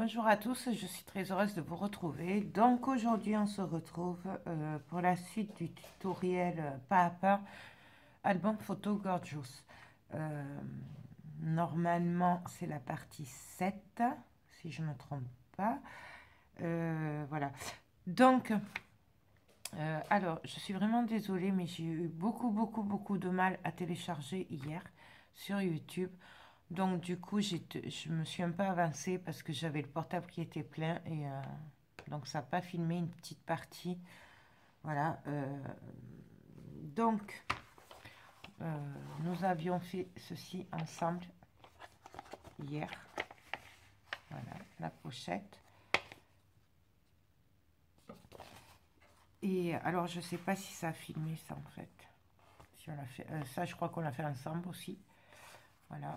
Bonjour à tous, je suis très heureuse de vous retrouver. Donc aujourd'hui on se retrouve pour la suite du tutoriel pas à pas album photo Gorgeous. Euh, Normalement c'est la partie 7 si je ne me trompe pas. Voilà. Donc, alors je suis vraiment désolée mais j'ai eu beaucoup de mal à télécharger hier sur YouTube. Donc du coup, je me suis un peu avancée parce que j'avais le portable qui était plein et donc ça n'a pas filmé une petite partie. Voilà. Donc, nous avions fait ceci ensemble hier. Voilà, la pochette. Et alors, je ne sais pas si ça a filmé ça en fait. Si on l'a fait, ça, je crois qu'on l'a fait ensemble aussi. Voilà.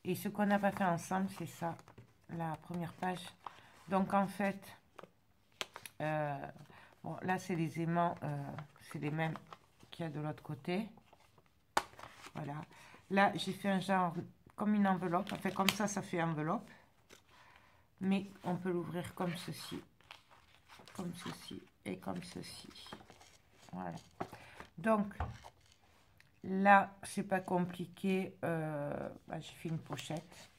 Et ce qu'on n'a pas fait ensemble, c'est ça, la première page. Donc en fait, Euh, bon, là, c'est les aimants, c'est les mêmes qu'il y a de l'autre côté. Voilà. Là, j'ai fait un genre comme une enveloppe. Enfin, comme ça fait enveloppe. Mais on peut l'ouvrir comme ceci et comme ceci. Voilà. Donc, là, c'est pas compliqué. Bah, j'ai fait une pochette.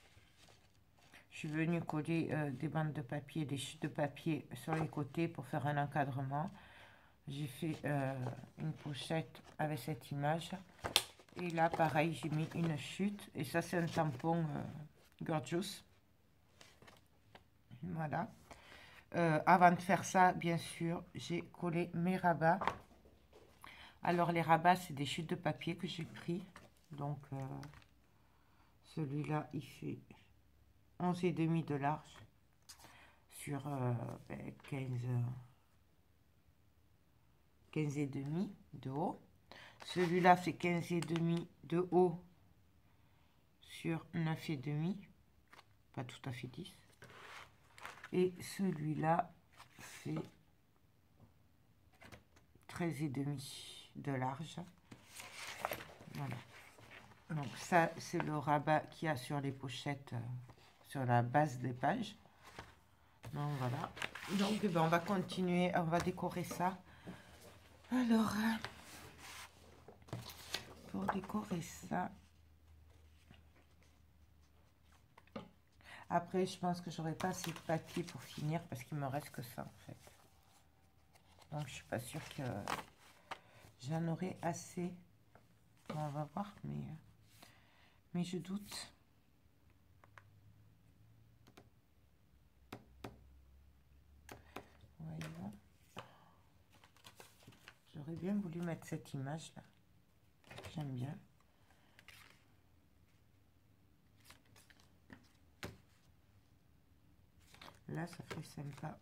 Je suis venue coller des bandes de papier, des chutes de papier sur les côtés pour faire un encadrement. J'ai fait une pochette avec cette image. Et là, pareil, j'ai mis une chute. Et ça, c'est un tampon Gorgeous. Voilà. Avant de faire ça, bien sûr, j'ai collé mes rabats. Alors, les rabats, c'est des chutes de papier que j'ai pris. Donc, celui-là, il fait 11,5 de large sur 15 et demi de haut. Celui-là fait 15,5 de haut sur 9,5. Pas tout à fait 10. Et celui-là fait 13,5 de large. Voilà. Donc ça, c'est le rabat qu'il y a sur les pochettes, sur la base des pages. Donc voilà. Donc ben, on va continuer, on va décorer ça. Alors, pour décorer ça, après je pense que j'aurai pas assez de papier pour finir parce qu'il me reste que ça en fait. Donc je suis pas sûre que j'en aurai assez. Bon, on va voir, mais je doute. Voyons. J'aurais bien voulu mettre cette image là. J'aime bien. Là, ça fait sympa.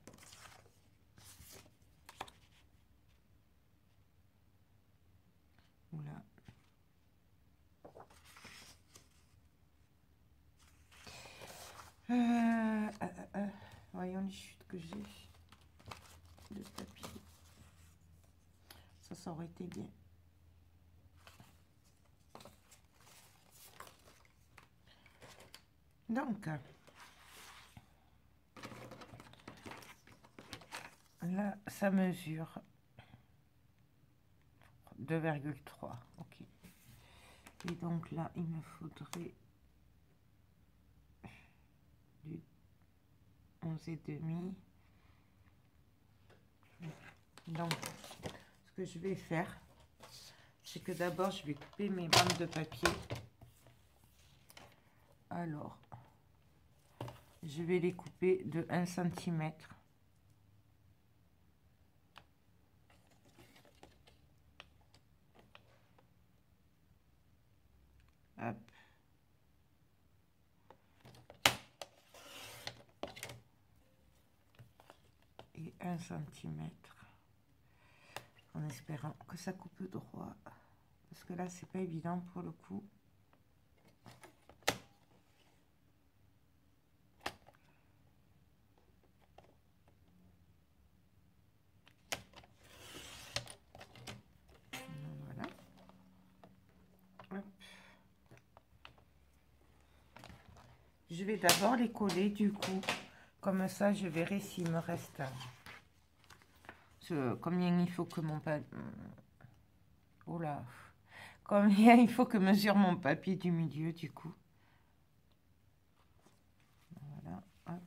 Oula. Voyons les chutes que j'ai de papier. Ça aurait été bien. Donc, là, ça mesure 2,3. Ok. Et donc là, il me faudrait du 11,5. Donc, ce que je vais faire, c'est que d'abord, je vais couper mes bandes de papier. Alors, je vais les couper de 1 cm. Hop. Et 1 cm. En espérant que ça coupe droit. Parce que là, c'est pas évident pour le coup. Voilà. Hop. Je vais d'abord les coller du coup. Comme ça, je verrai s'il me reste combien il faut que mon papier... Oh là. Combien il faut que mesure mon papier du milieu du coup. Voilà. Hop.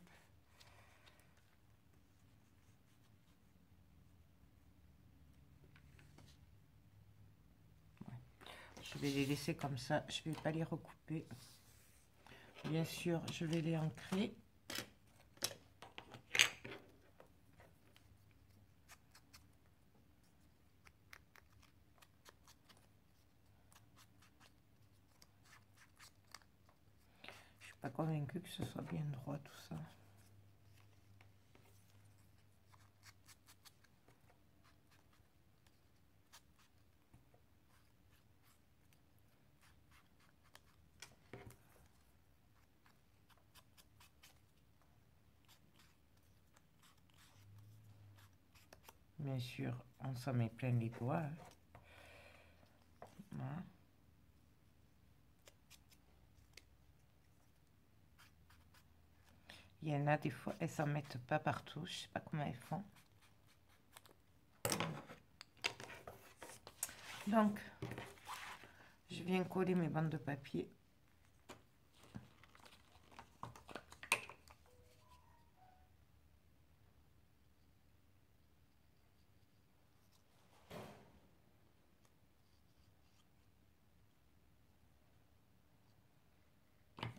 Je vais les laisser comme ça. Je ne vais pas les recouper. Bien sûr, je vais les ancrer. Je suis pas convaincue que ce soit bien droit tout ça. Bien sûr, on s'en met plein les doigts. Voilà. Il y en a des fois, elles s'en mettent pas partout. Je sais pas comment elles font. Donc, je viens coller mes bandes de papier.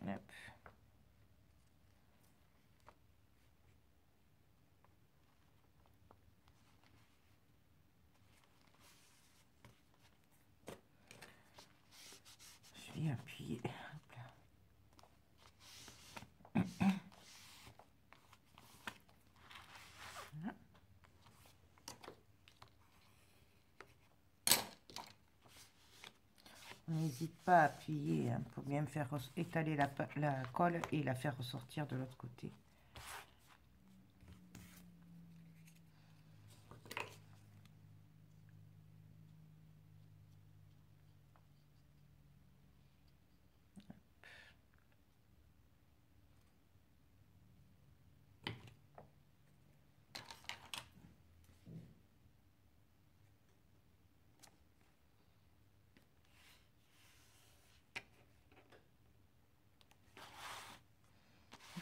Hop. Je viens appuyer. Hop là. Voilà. N'hésite pas à appuyer hein, pour bien faire étaler la colle et la faire ressortir de l'autre côté.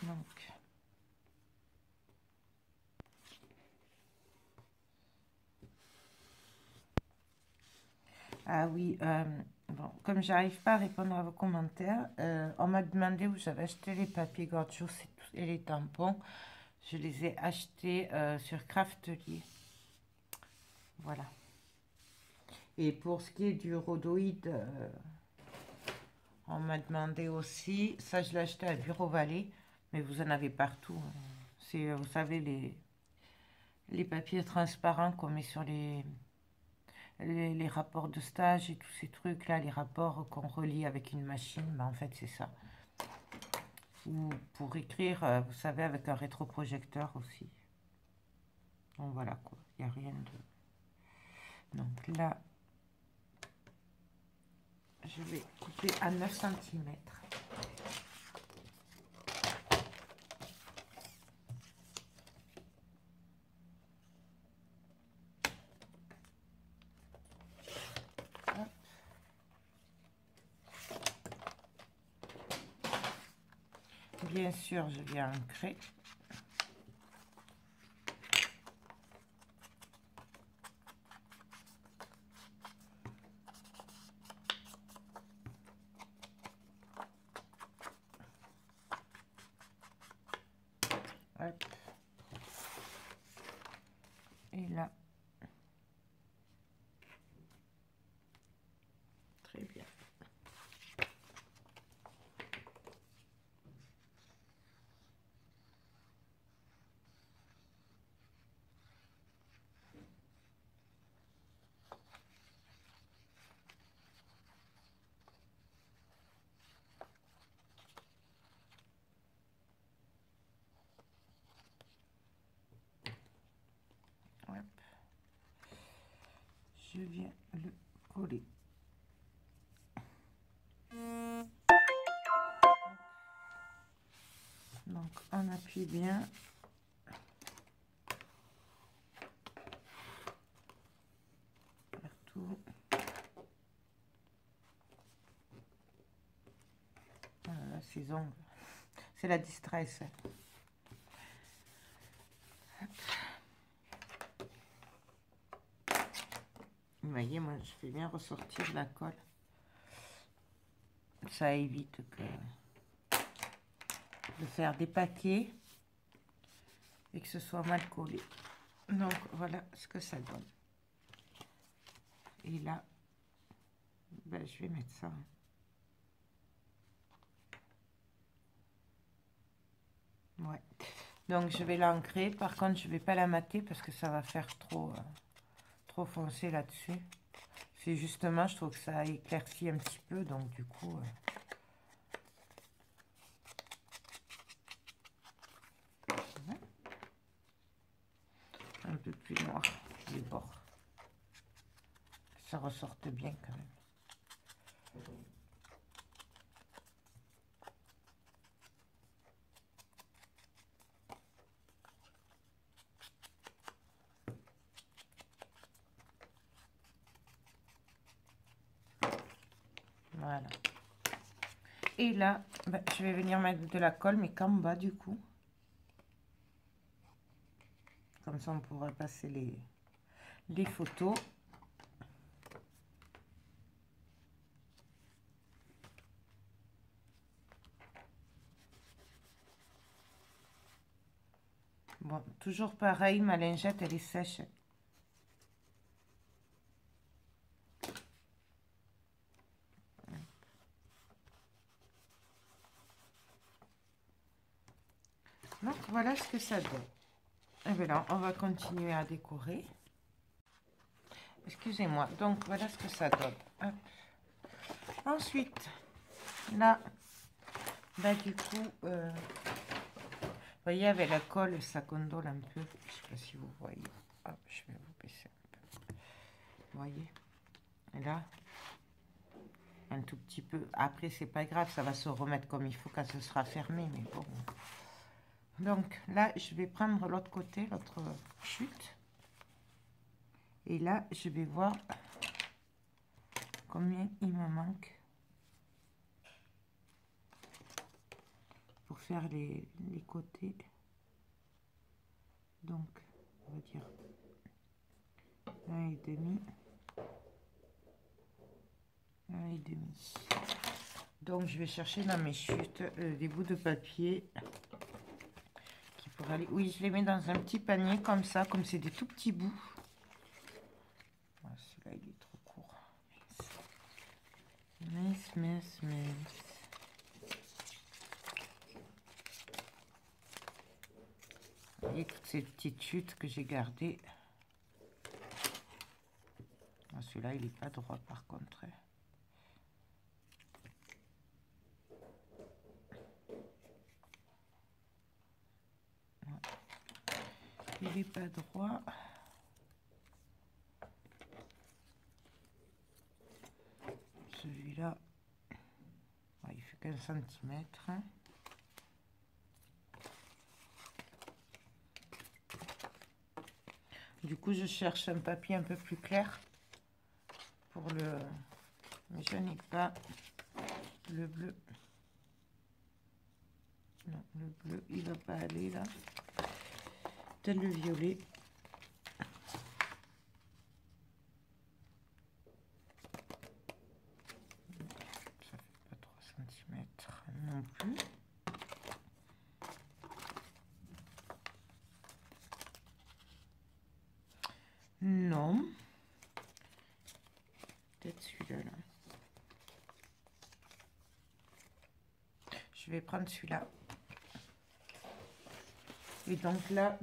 Donc, ah oui, bon, comme j'arrive pas à répondre à vos commentaires, on m'a demandé où j'avais acheté les papiers Gorgeous et les tampons. Je les ai achetés sur Craftelier. Voilà. Et pour ce qui est du rhodoïde, on m'a demandé aussi, ça je l'ai acheté à Bureau Vallée, mais vous en avez partout. Hein. C'est, vous savez, les papiers transparents qu'on met sur les rapports de stage et tous ces trucs-là, les rapports qu'on relie avec une machine, ben en fait c'est ça. Ou pour écrire, vous savez, avec un rétroprojecteur aussi. Donc voilà quoi, il n'y a rien de... Donc là, je vais couper à 9 cm. Bien sûr, je viens ancrer. Hop. Et là. Très bien. Hop. Je viens le coller. Donc on appuie bien. Partout. Voilà, ces ongles. C'est la distress. Vous voyez, moi je fais bien ressortir la colle. Ça évite de faire des paquets et que ce soit mal collé. Donc voilà ce que ça donne. Et là, ben, je vais mettre ça. Ouais. Donc je vais l'ancrer. Par contre, je vais pas la mater parce que ça va faire trop foncé là-dessus. C'est justement, je trouve que ça éclaircit un petit peu. Donc du coup... un peu plus noir les bords. Ça ressorte bien quand même. Voilà. Et là, ben, je vais venir mettre de la colle, mais qu'en bas du coup. Comme ça, on pourra passer les photos. Bon, toujours pareil, ma lingette, elle est sèche. Donc, voilà ce que ça donne. Et voilà, on va continuer à décorer. Excusez-moi. Donc, voilà ce que ça donne. Hop. Ensuite, là, bah, du coup, vous voyez, avec la colle, ça condole un peu. Je ne sais pas si vous voyez. Hop, je vais vous baisser un peu. Vous voyez? Et là, un tout petit peu. Après, c'est pas grave, ça va se remettre comme il faut quand ce sera fermé, mais bon. Donc là, je vais prendre l'autre côté, l'autre chute. Et là, je vais voir combien il me manque pour faire les côtés. Donc, on va dire 1,5. 1,5. Donc, je vais chercher dans mes chutes des bouts de papier qui pourraient aller... Oui, je les mets dans un petit panier comme ça, comme c'est des tout petits bouts. Oh, celui-là, il est trop court. Mince, mince, mince. Vous voyez toutes ces petites chutes que j'ai gardées. Oh, celui-là, il n'est pas droit par contre. Il n'est pas droit. Celui-là, il fait 15 cm. Du coup, je cherche un papier un peu plus clair pour le... Mais je n'ai pas le bleu. Non, le bleu, il va pas aller là. Peut-être le violet. Ça fait pas 3 cm non plus. Non. Peut-être celui-là. Là. Je vais prendre celui-là. Et donc là,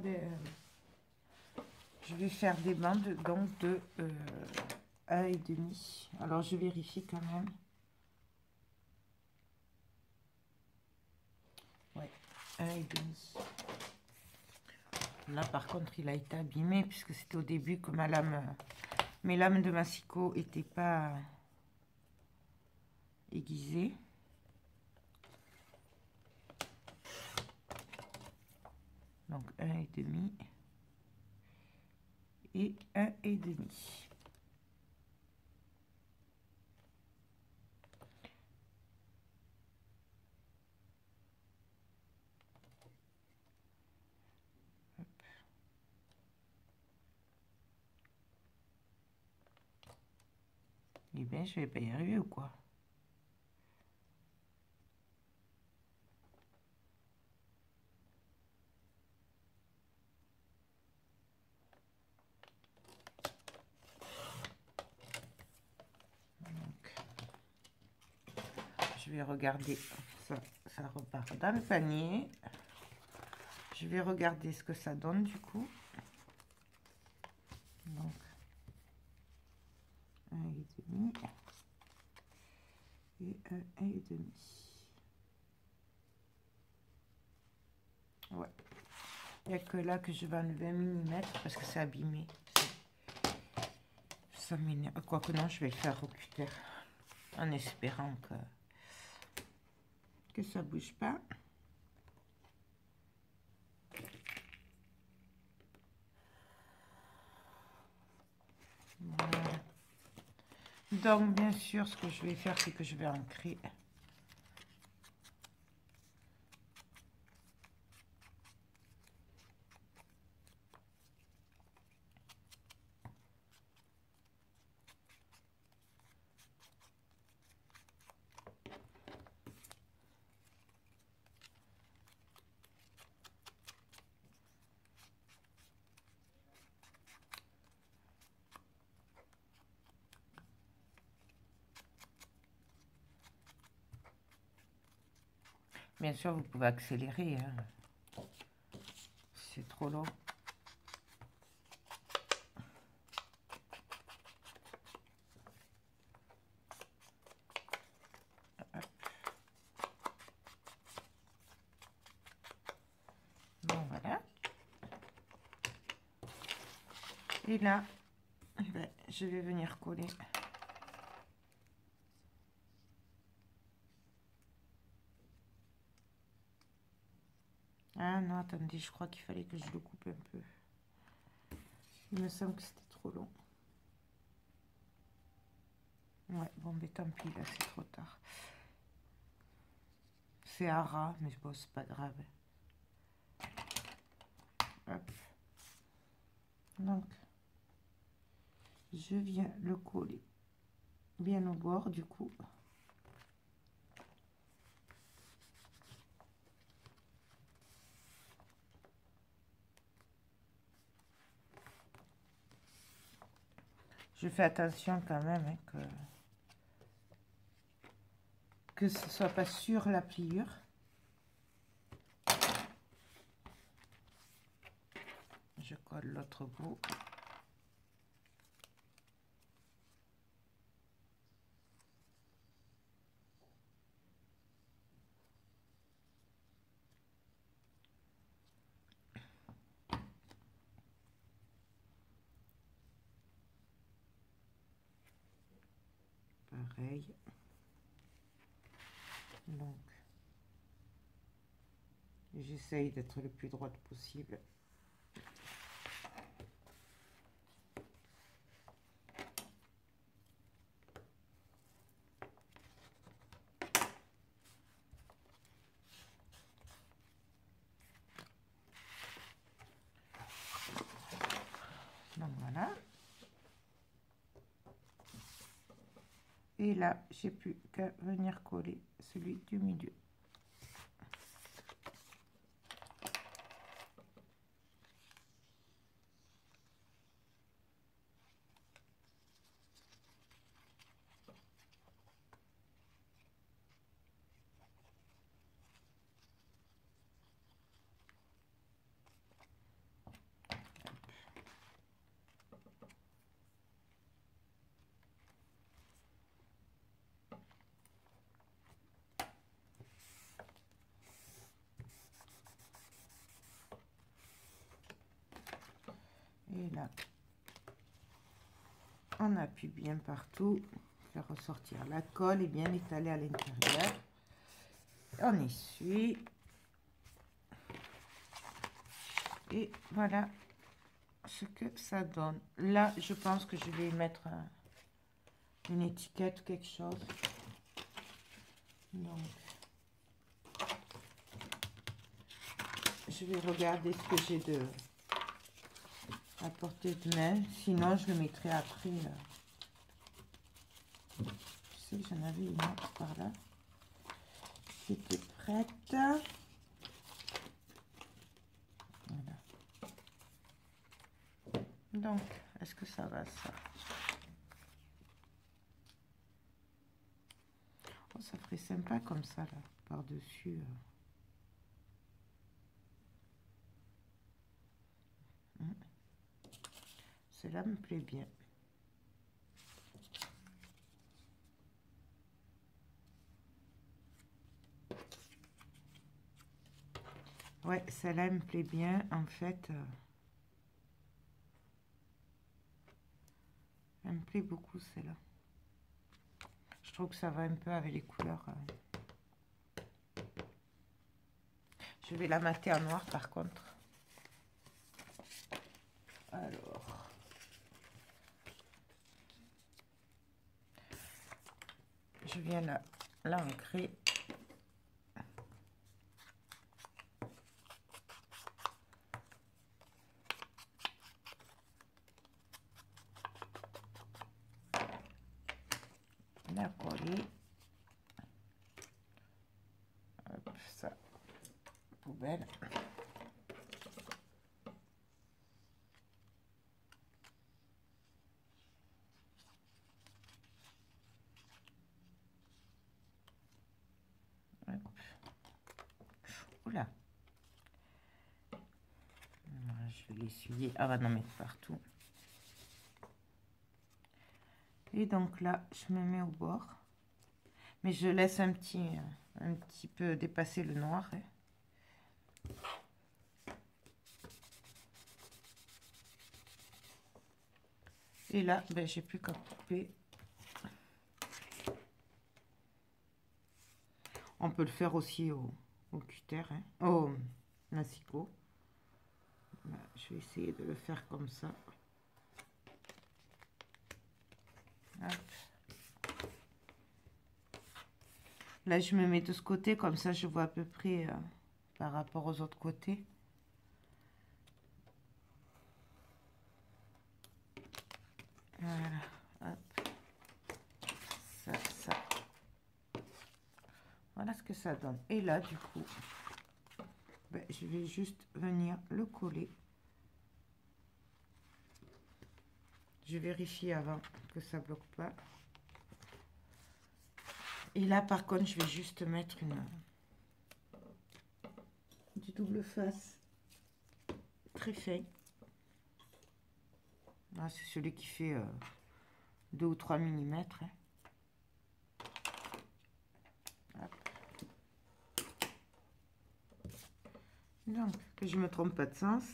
je vais faire des bandes donc de 1,5. Alors je vérifie quand même. Ouais, 1,5. Là par contre il a été abîmé puisque c'était au début que mes lames de massicot n'étaient pas aiguisées. Donc 1,5 et 1,5. Eh bien, je vais pas y arriver ou quoi? Donc, je vais regarder. Ça repart dans le panier. Je vais regarder ce que ça donne du coup. Donc, 1,5 et 1,5. Ouais. Il n'y a que là que je vais enlever 1 mm parce que c'est abîmé. Ça m'énerve. Quoique non, je vais le faire au cutter en espérant que ça bouge pas. Voilà. Donc, bien sûr, ce que je vais faire, c'est que je vais ancrer. Bien sûr, vous pouvez accélérer, hein. C'est trop long. Hop. Bon, voilà. Et là, ben, je vais venir coller. Ah non, attendez, je crois qu'il fallait que je le coupe un peu. Il me semble que c'était trop long. Ouais, bon, mais tant pis, là, c'est trop tard. C'est à ras, mais bon, c'est pas grave. Hop. Donc, je viens le coller bien au bord, du coup. Je fais attention quand même, hein, que ce soit pas sur la pliure. Je colle l'autre bout. Pareil. Donc, j'essaye d'être le plus droite possible. Donc voilà. Et là, j'ai plus qu'à venir coller celui du milieu. Et là, on appuie bien partout, faire ressortir la colle et bien étaler à l'intérieur. On essuie. Et voilà ce que ça donne. Là, je pense que je vais mettre une étiquette, quelque chose. Donc, je vais regarder ce que j'ai de à portée de main. Sinon, je le mettrai après. Je sais que j'en avais une autre par là qui était prête. Voilà. Donc, est-ce que ça va, ça? Oh, ça ferait sympa comme ça, là, par-dessus. Celle-là me plaît bien. Ouais, celle-là me plaît bien. En fait, elle me plaît beaucoup, celle-là. Je trouve que ça va un peu avec les couleurs. Je vais la mater en noir, par contre. Alors... je viens l'ancrer. La coller. Hop, ça. Poubelle. Hop. Oula. Je vais l'essuyer avant d'en mettre partout. Et donc là, je me mets au bord. Mais je laisse un petit peu dépasser le noir. Et là, ben, j'ai plus qu'à couper. On peut le faire aussi au cutter, hein, au massicot. Je vais essayer de le faire comme ça. Hop. Là, je me mets de ce côté, comme ça, je vois à peu près par rapport aux autres côtés. Voilà. Hop. Ça. Voilà ce que ça donne. Et là, du coup, ben, je vais juste venir le coller. Je vérifie avant que ça bloque pas. Et là, par contre, je vais juste mettre du double face très fin. C'est celui qui fait 2 ou 3 mm. Hein. Donc, que je ne me trompe pas de sens.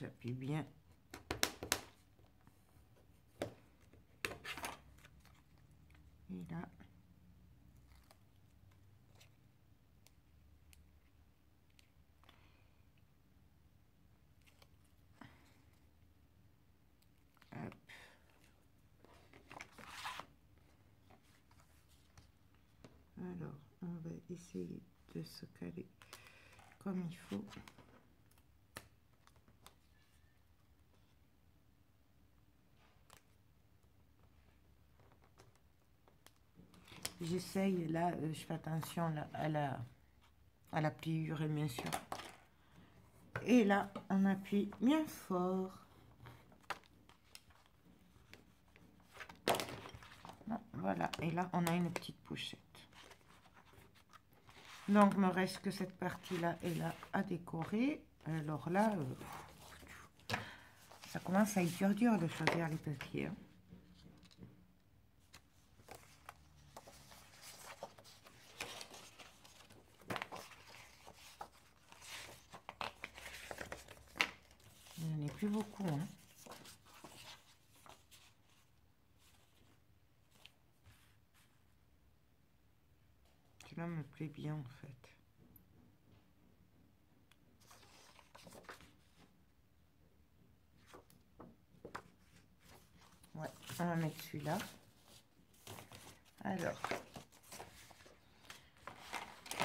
J'appuie bien. Et là. Hop. Alors, on va essayer de se caler comme il faut. J'essaye, là, je fais attention là, à la pliure, bien sûr. Et là, on appuie bien fort. Voilà, et là, on a une petite pochette. Donc, il me reste que cette partie-là et là à décorer. Alors là, Ça commence à être dur de choisir les papiers. Hein. Il n'y en a plus beaucoup. Hein. Celui-là me plaît bien en fait. Ouais, on va mettre celui-là. Alors,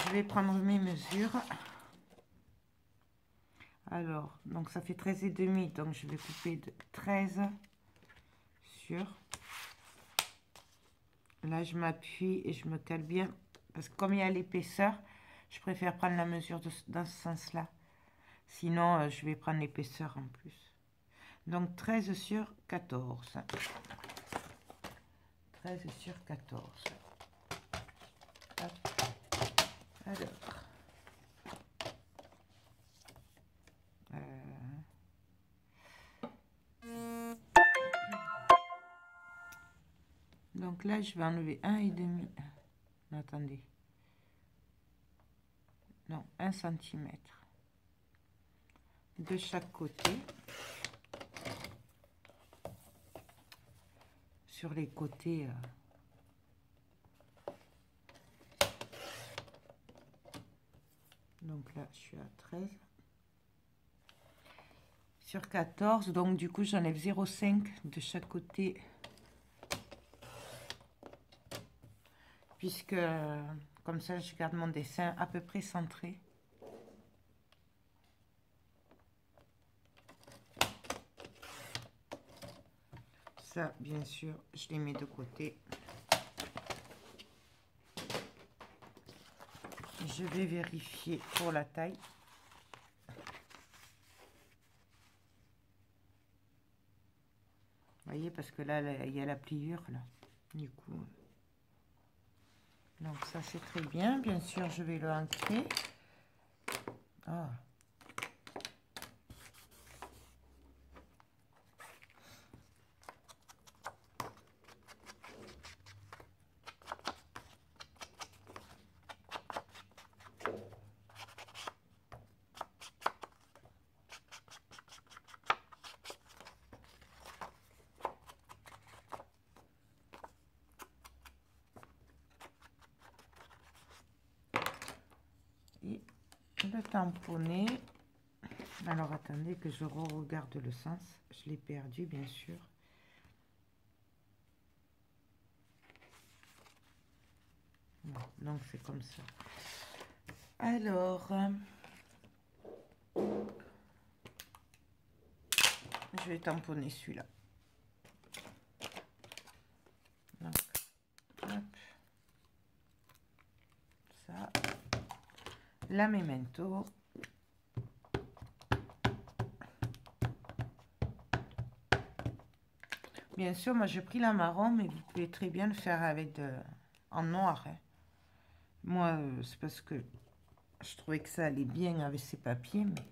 je vais prendre mes mesures. Alors, donc ça fait 13,5, donc je vais couper de 13 sur. Là, je m'appuie et je me cale bien, parce que comme il y a l'épaisseur, je préfère prendre la mesure dans ce sens-là. Sinon, je vais prendre l'épaisseur en plus. Donc, 13 sur 14. 13 sur 14. Hop. Alors. Donc là, je vais enlever 1,5. Attendez. Non, 1 cm. De chaque côté. Sur les côtés. Donc là, je suis à 13. Sur 14, donc du coup, j'enlève 0,5 de chaque côté. Puisque, comme ça, je garde mon dessin à peu près centré. Ça, bien sûr, je les mets de côté. Je vais vérifier pour la taille. Vous voyez, parce que là, il y a la pliure, là. Du coup... Donc ça, c'est très bien. Bien sûr, je vais le ancrer. Ah. Et le tamponner. Alors, attendez que je regarde le sens. Je l'ai perdu, bien sûr. Bon, donc, c'est comme ça. Alors, je vais tamponner celui-là. Donc, hop. Ça. La memento. Bien sûr, moi j'ai pris la marron, mais vous pouvez très bien le faire avec en noir. Hein. Moi, c'est parce que je trouvais que ça allait bien avec ces papiers, mais...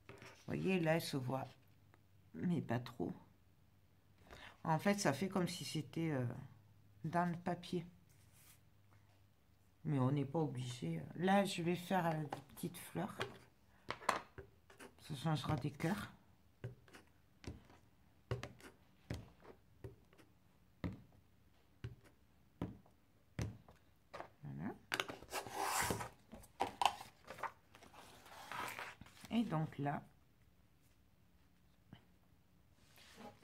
Vous voyez, là, elle se voit, mais pas trop. En fait, ça fait comme si c'était dans le papier. Mais on n'est pas obligé. Là, je vais faire des petites fleurs. Ça changera des cœurs. Voilà. Et donc là,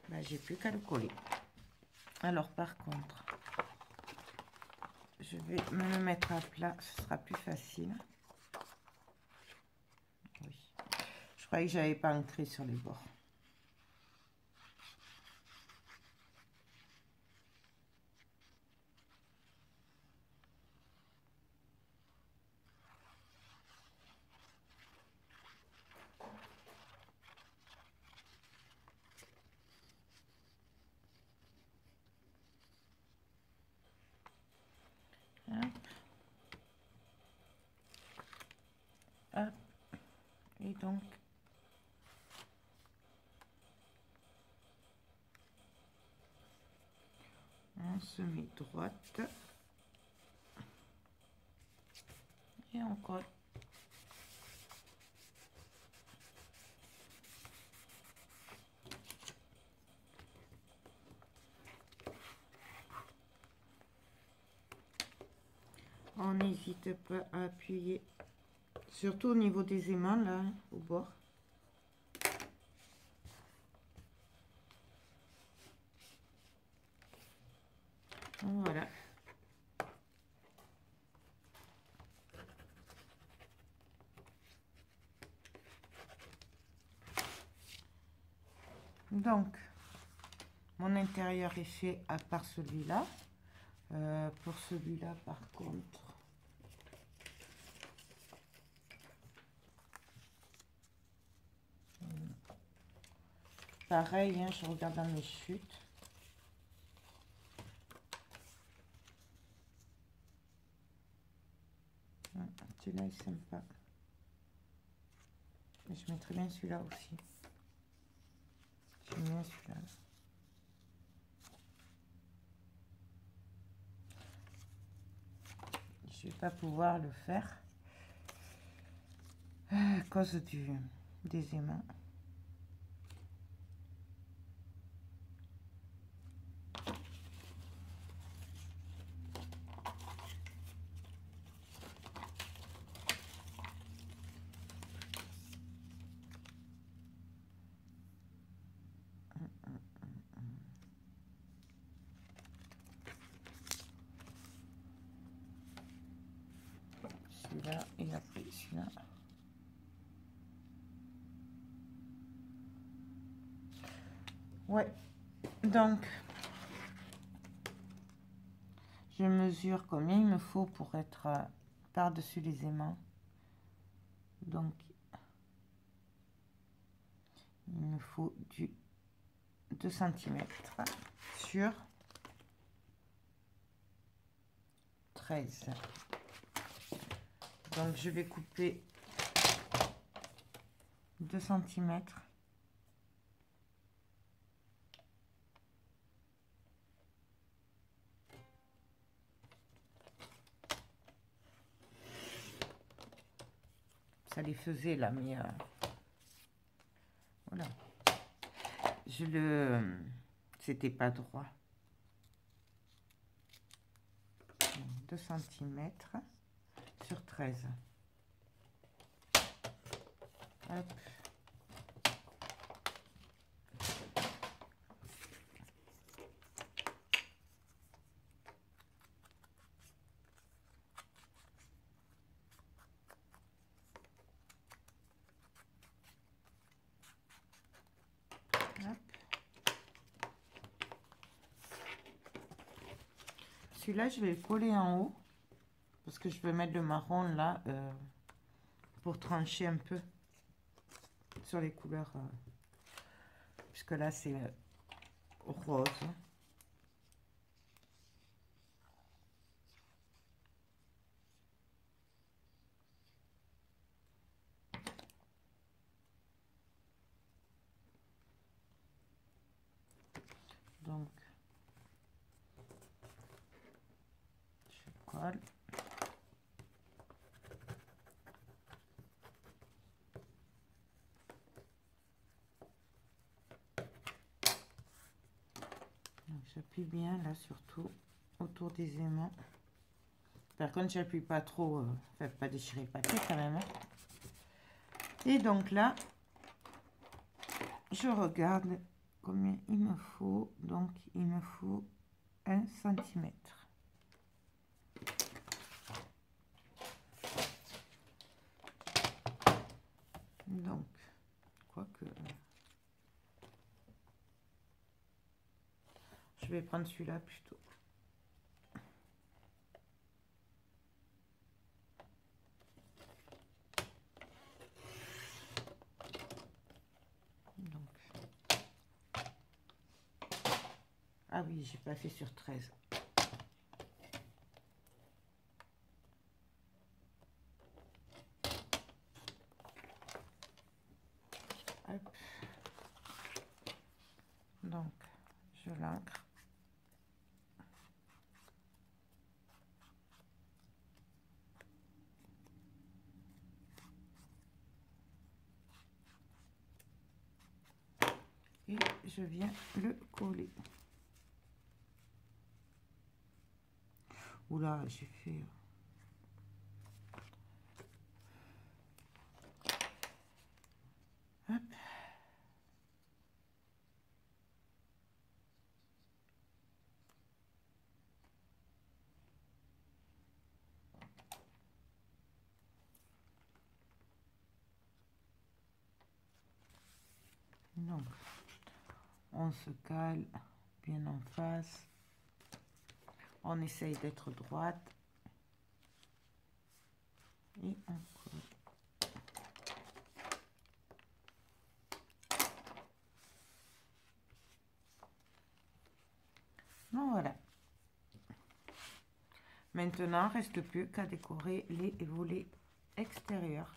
bah, j'ai plus qu'à le coller. Alors par contre, je vais me le mettre à plat, ce sera plus facile. Oui. Je croyais que j'avais pas ancré sur les bords. Hop. Hop. Et donc, On se met droite. Et on colle. On n'hésite pas à appuyer, surtout au niveau des aimants, là, au bord. Voilà. Donc, mon intérieur est fait à part celui-là. Pour celui-là, par contre, pareil, hein, je regarde dans mes chutes. Celui-là est sympa. Mais je mettrai bien celui-là aussi. J'aime bien celui-là. Je vais pas pouvoir le faire à cause des aimants. Celui-là et après celui-là. Ouais, donc je mesure combien il me faut pour être par-dessus les aimants. Donc il me faut du 2 cm sur 13. Donc je vais couper 2 cm. Ça les faisait là, mais voilà. C'était pas droit. 2 cm sur 13. Hop. Celui-là, je vais le coller en haut parce que je vais mettre le marron là pour trancher un peu sur les couleurs puisque là c'est rose. Donc je colle. J'appuie bien là, surtout autour des aimants. Par contre, j'appuie pas trop, pas déchirer le papier quand même. Hein. Et donc là, je regarde combien il me faut. Donc, il me faut 1 cm. Donc, quoique... Je vais prendre celui-là plutôt. Ah oui, j'ai pas fait sur 13. Hop. Donc, je l'ancre. je viens le coller. Oula, j'ai fait... Hop. Donc, on se cale bien en face. On essaye d'être droite. Et on colle. Donc voilà. Maintenant, il ne reste plus qu'à décorer les volets extérieurs.